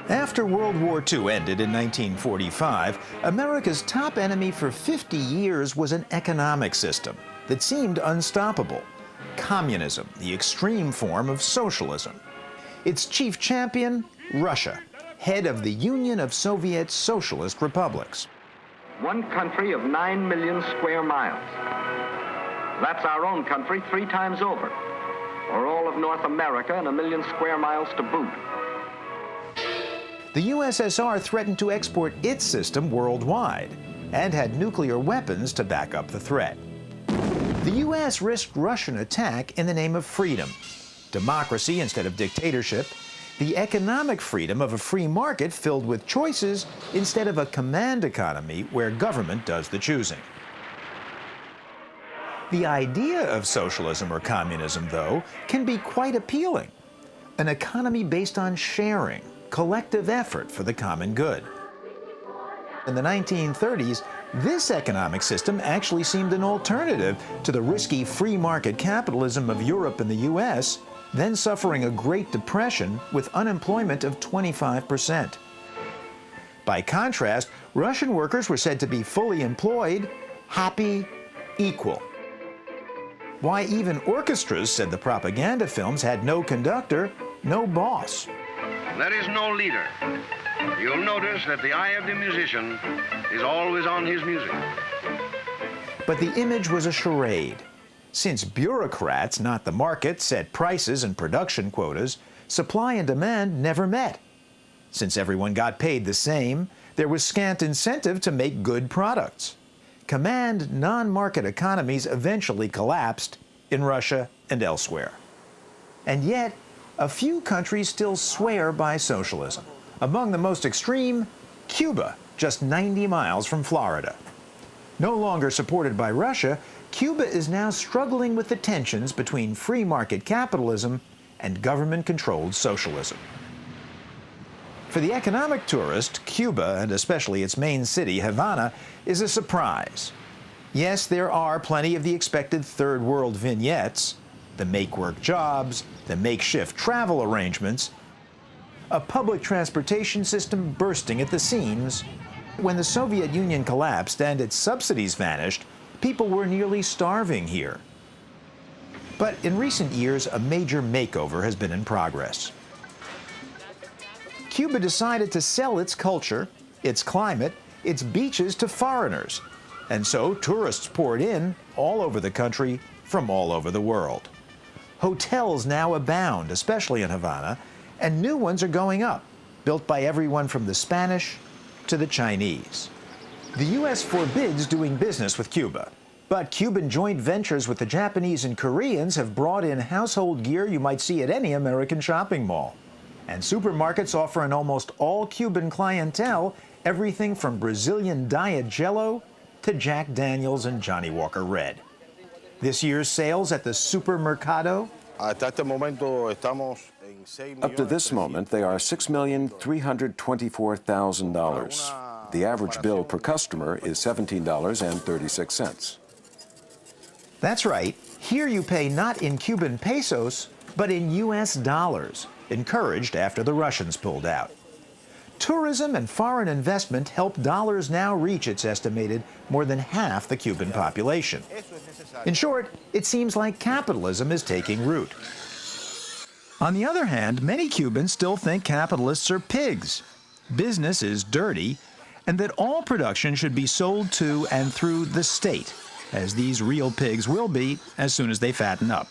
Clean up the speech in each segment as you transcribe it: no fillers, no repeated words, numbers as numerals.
After World War II ended in 1945, America's top enemy for 50 years was an economic system that seemed unstoppable: communism, the extreme form of socialism. Its chief champion, Russia, head of the Union of Soviet Socialist Republics. One country of 9 million square miles. That's our own country 3 times over, or all of North America and 1 million square miles to boot. The USSR threatened to export its system worldwide and had nuclear weapons to back up the threat. The U.S. risked Russian attack in the name of freedom, democracy instead of dictatorship, the economic freedom of a free market filled with choices instead of a command economy where government does the choosing. The idea of socialism or communism, though, can be quite appealing. An economy based on sharing, collective effort for the common good. In the 1930s, this economic system actually seemed an alternative to the risky free market capitalism of Europe and the U.S., then suffering a Great Depression with unemployment of 25%. By contrast, Russian workers were said to be fully employed, happy, equal. Why, even orchestras, said the propaganda films, had no conductor, no boss. There is no leader. You'll notice that the eye of the musician is always on his music. But the image was a charade. Since bureaucrats, not the market, set prices and production quotas, supply and demand never met. Since everyone got paid the same, there was scant incentive to make good products. Command non-market economies eventually collapsed in Russia and elsewhere. And yet, a few countries still swear by socialism. Among the most extreme, Cuba, just 90 miles from Florida. No longer supported by Russia, Cuba is now struggling with the tensions between free market capitalism and government-controlled socialism. For the economic tourist, Cuba, and especially its main city, Havana, is a surprise. Yes, there are plenty of the expected third world vignettes, the make-work jobs, the makeshift travel arrangements, a public transportation system bursting at the seams. When the Soviet Union collapsed and its subsidies vanished, people were nearly starving here. But in recent years, a major makeover has been in progress. Cuba decided to sell its culture, its climate, its beaches to foreigners, and so tourists poured in all over the country from all over the world. Hotels now abound, especially in Havana, and new ones are going up, built by everyone from the Spanish to the Chinese. The U.S. forbids doing business with Cuba, but Cuban joint ventures with the Japanese and Koreans have brought in household gear you might see at any American shopping mall. And supermarkets offer an almost all Cuban clientele everything from Brazilian Diet Jello to Jack Daniels and Johnny Walker Red. This year's sales at the Supermercado? Up to this moment, they are $6,324,000. The average bill per customer is $17.36. That's right. Here you pay not in Cuban pesos, but in U.S. dollars, encouraged after the Russians pulled out. Tourism and foreign investment help dollars now reach its estimated more than half the Cuban population. In short, it seems like capitalism is taking root. On the other hand, many Cubans still think capitalists are pigs. Business is dirty, and that all production should be sold to and through the state, as these real pigs will be as soon as they fatten up.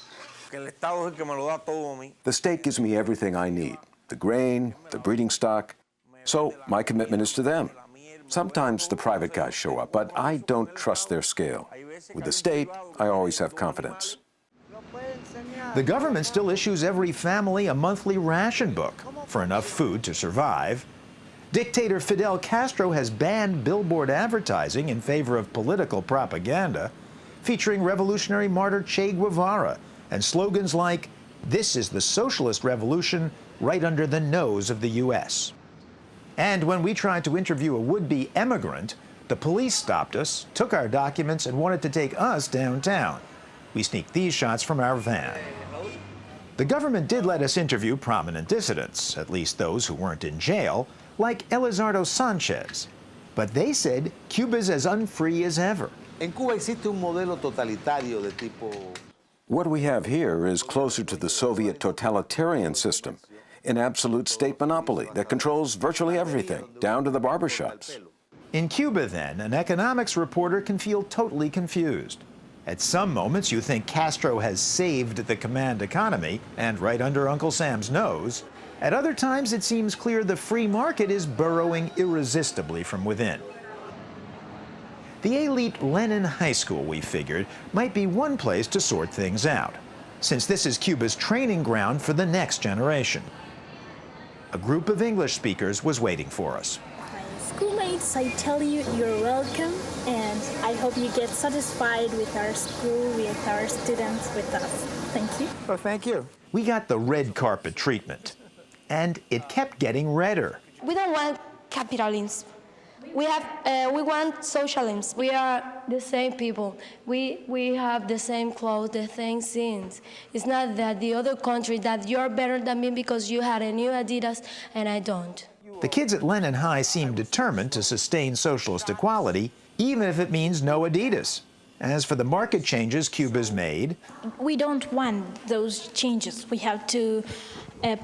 The state gives me everything I need, the grain, the breeding stock, so my commitment is to them. Sometimes the private guys show up, but I don't trust their scale. With the state, I always have confidence. The government still issues every family a monthly ration book for enough food to survive. Dictator Fidel Castro has banned billboard advertising in favor of political propaganda, featuring revolutionary martyr Che Guevara and slogans like, "This is the socialist revolution right under the nose of the U.S." And when we tried to interview a would-be emigrant, the police stopped us, took our documents, and wanted to take us downtown. We sneaked these shots from our van. The government did let us interview prominent dissidents, at least those who weren't in jail, like Elizardo Sanchez. But they said Cuba's as unfree as ever. En Cuba existe un modelo totalitario de tipo... What we have here is closer to the Soviet totalitarian system, an absolute state monopoly that controls virtually everything, down to the barbershops. In Cuba, then, an economics reporter can feel totally confused. At some moments, you think Castro has saved the command economy, and right under Uncle Sam's nose. At other times, it seems clear the free market is burrowing irresistibly from within. The elite Lenin High School, we figured, might be one place to sort things out, since this is Cuba's training ground for the next generation. A group of English speakers was waiting for us. Schoolmates, I tell you, you're welcome, and I hope you get satisfied with our school, with our students, with us. Thank you. Oh, thank you. We got the red carpet treatment, and it kept getting redder. We don't want capitalism. We want socialism. We are the same people. We have the same clothes, the same things. It's not that the other country that you're better than me because you had a new Adidas and I don't. The kids at Lenin High seem determined to sustain socialist equality, even if it means no Adidas. As for the market changes Cuba's made, We don't want those changes. We have to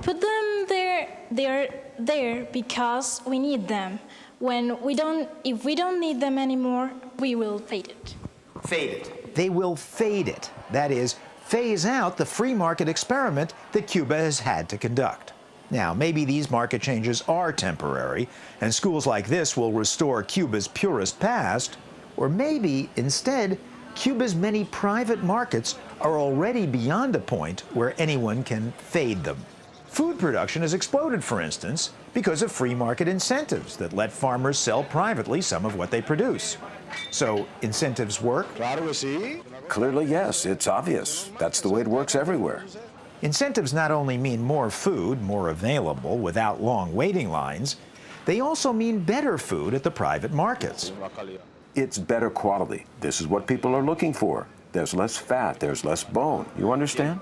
put them there because we need them. If we don't need them anymore, we will fade it. fade it. They will fade it. That is, phase out the free market experiment that Cuba has had to conduct. Now, maybe these market changes are temporary, and schools like this will restore Cuba's purest past, or maybe, instead, Cuba's many private markets are already beyond a point where anyone can fade them. Food production has exploded, for instance, because of free market incentives that let farmers sell privately some of what they produce. So, incentives work? Clearly, yes. It's obvious. That's the way it works everywhere. Incentives not only mean more food, more available, without long waiting lines, they also mean better food at the private markets. It's better quality. This is what people are looking for. There's less fat, there's less bone. You understand?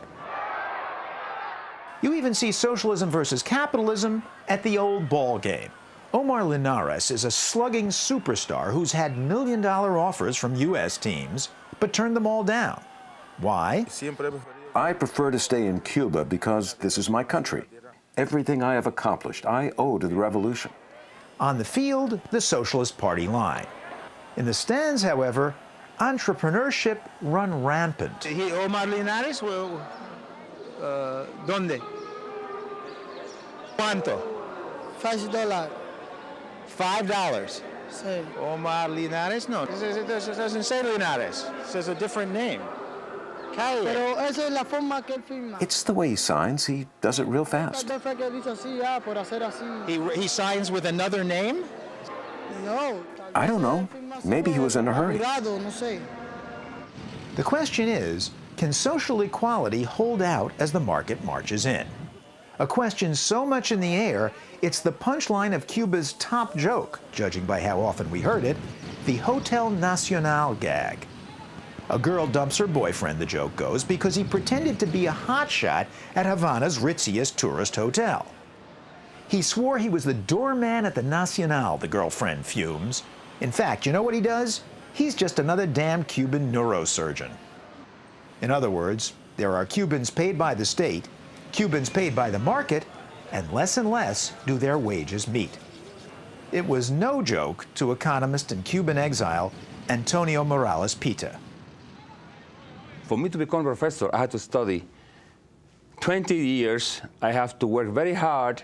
You even see socialism versus capitalism at the old ball game. Omar Linares is a slugging superstar who's had million-dollar offers from U.S. teams, but turned them all down. Why? I prefer to stay in Cuba because this is my country. Everything I have accomplished, I owe to the revolution. On the field, the Socialist Party line. In the stands, however, entrepreneurship run rampant. Omar Linares, ¿dónde? ¿Cuánto? $5. $5. Sí. Omar Linares? No, it doesn't say Linares. It says a different name. Pero esa es la forma que él firma. It's the way he signs. He does it real fast. Tal vez fue que dice así, por hacer así. He signs with another name? No. I don't know. Maybe he was in a hurry. Apurado, no sé. The question is, can social equality hold out as the market marches in? A question so much in the air, it's the punchline of Cuba's top joke, judging by how often we heard it, the Hotel Nacional gag. A girl dumps her boyfriend, the joke goes, because he pretended to be a hotshot at Havana's ritziest tourist hotel. He swore he was the doorman at the Nacional, the girlfriend fumes. In fact, you know what he does? He's just another damn Cuban neurosurgeon. In other words, there are Cubans paid by the state, Cubans paid by the market, and less do their wages meet. It was no joke to economist in Cuban exile Antonio Morales Pita. For me to become a professor, I had to study 20 years. I have to work very hard.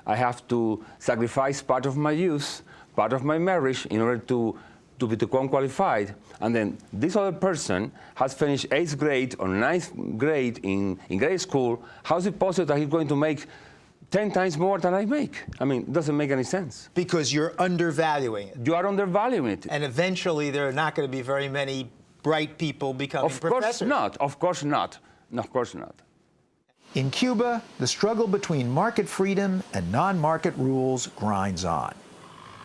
I have to sacrifice part of my youth, part of my marriage in order to become qualified. And then this other person has finished 8th grade or 9th grade in grade school. How is it possible that he's going to make 10 times more than I make? I mean, it doesn't make any sense. Because you're undervaluing it. You are undervaluing it. And eventually there are not going to be very many bright people becoming professors. Of course not. No, of course not. In Cuba, the struggle between market freedom and non-market rules grinds on.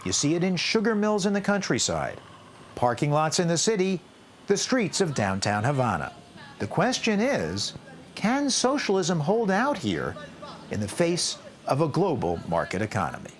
You see it in sugar mills in the countryside, parking lots in the city, the streets of downtown Havana. The question is, Can socialism hold out here in the face of a global market economy?